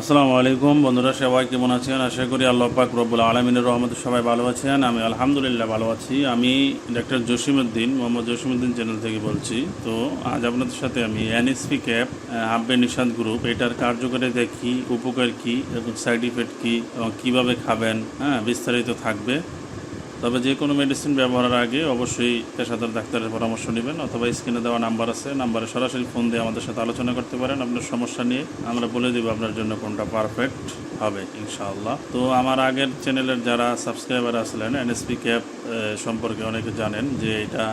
আসসালামু আলাইকুম বন্ধুরা, সবাই কেমন আছেন? আশা করি আল্লাহ পাক রব্বুল আলামিনের রহমতে সবাই ভালো আছেন। আমি আলহামদুলিল্লাহ ভালো আছি। আমি ডক্টর জসিমউদ্দিন, মোহাম্মদ জসিমউদ্দিন চ্যানেল থেকে বলছি। তো আজ আপনাদের সাথে আমি এনএসপি ক্যাপ হাব্বে নিশাদ গ্রুপ এটার কার্যকারিতা কী, উপকার কী এবং সাইড ইফেক্ট কী এবং কীভাবে খাবেন, বিস্তারিত থাকবে। তবে যে কোনো মেডিসিন ব্যবহারের আগে অবশ্যই পেশাদার ডাক্তারের পরামর্শ নেবেন, অথবা স্ক্রিনে দেওয়া নাম্বার আছে, নাম্বারে সরাসরি ফোন দিয়ে আমাদের সাথে আলোচনা করতে পারেন। আপনার সমস্যা নিয়ে আমরা বলে দেবো আপনার জন্য কোনটা পারফেক্ট হবে ইনশাআল্লাহ। তো আমার আগের চ্যানেলের যারা সাবস্ক্রাইবার আসলেন, এনএসপি ক্যাপ সম্পর্কে অনেকে জানেন যে এটা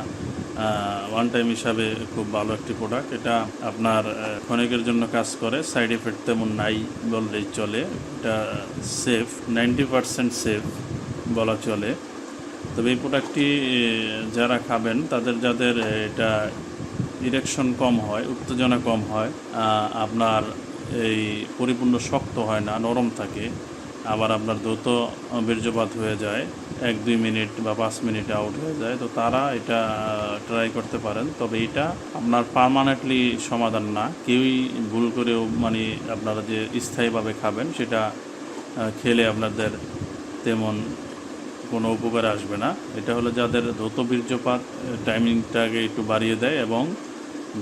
ওয়ান টাইম হিসাবে খুব ভালো একটি প্রোডাক্ট। এটা আপনার ক্ষণিকের জন্য কাজ করে, সাইড এফেক্ট তেমন নাই বললেই চলে। এটা সেফ, 90% সেফ বলা চলে। তবে এই প্রোডাক্টটি যারা খাবেন যাদের এটা ইরেকশন কম হয়, উত্তেজনা কম হয়, আপনার এই পরিপূর্ণ শক্ত হয় না, নরম থাকে, আবার আপনার দ্রুত বীর্যপাত হয়ে যায়, 1-2 মিনিট বা 5 মিনিট আউট হয়ে যায়, তো তারা এটা ট্রাই করতে পারেন। তবে এটা আপনার পার্মানেন্টলি সমাধান না। কেউই ভুল করেও আপনারা যে স্থায়ীভাবে খাবেন সেটা খেলে আপনাদের তেমন কোনো উপকার আসবে না। এটা হলো যাদের দ্রুত বীর্যপাত, টাইমিংটাকে একটু বাড়িয়ে দেয়, এবং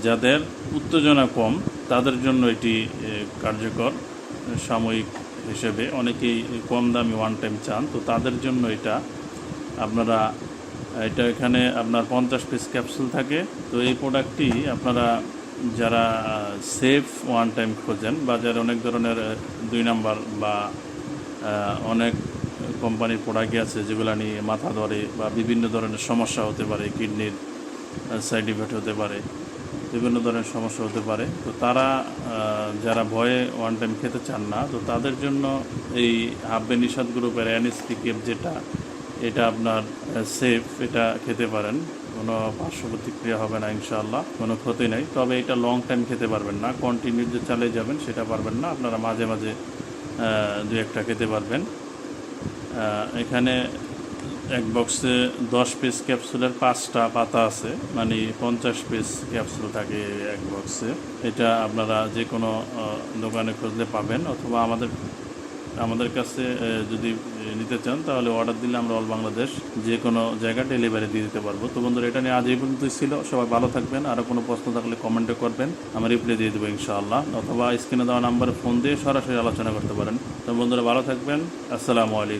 যাদের উত্তেজনা কম তাদের জন্য এটি কার্যকর। সাময়িক হিসেবে অনেকেই কম দামি ওয়ান টাইম চান, তো তাদের জন্য এটা আপনারা এখানে আপনার 50 পিস ক্যাপসুল থাকে। তো এই প্রোডাক্টটি আপনারা যারা সেফ ওয়ান টাইম খোঁজেন, বাজারে অনেক ধরনের 2 নাম্বার বা অনেক কোম্পানির প্রোডাক্ট আছে যেগুলো নিয়ে মাথা ধরে বা বিভিন্ন ধরনের সমস্যা হতে পারে, কিডনির সাইড ইফেক্ট হতে পারে, বিভিন্ন ধরনের সমস্যা হতে পারে। তো তারা যারা ভয়ে ওয়ান টাইম খেতে চান না, তো তাদের জন্য এই হাব্বে নিশাদ গ্রুপের এনএসপি ক্যাপ এটা আপনার সেফ, এটা খেতে পারেন। কোনো পার্শ্ব প্রতিক্রিয়া হবে না ইনশাআল্লাহ, কোনো ক্ষতি নেই। তবে এটা লং টাইম খেতে পারবেন না, কন্টিনিউ যে চালিয়ে যাবেন সেটা পারবেন না। আপনারা মাঝে মাঝে 2-1টা খেতে পারবেন। এখানে এক বক্সে 10 পিস ক্যাপসুলের 5টা পাতা আছে, 50 পিস ক্যাপসুল থাকে এক বক্সে। এটা আপনারা যে কোনো দোকানে খুঁজলে পাবেন, অথবা আমাদের কাছে যদি নিতে চান তাহলে অর্ডার দিলে আমরা অল বাংলাদেশ যে কোনো জায়গায় ডেলিভারি দিয়ে দিতে পারবো। তো বন্ধুরা, এটা নিয়ে আজ এই পর্যন্তই ছিল। সবাই ভালো থাকবেন। আরও কোনো প্রশ্ন থাকলে কমেন্টে করবেন, আমি রিপ্লাই দিয়ে দেবো ইনশাআল্লাহ, অথবা স্ক্রিনে দেওয়া নাম্বারে ফোন দিয়ে সরাসরি আলোচনা করতে পারেন। তো বন্ধুরা, ভালো থাকবেন। আসসালামু আলাইকুম।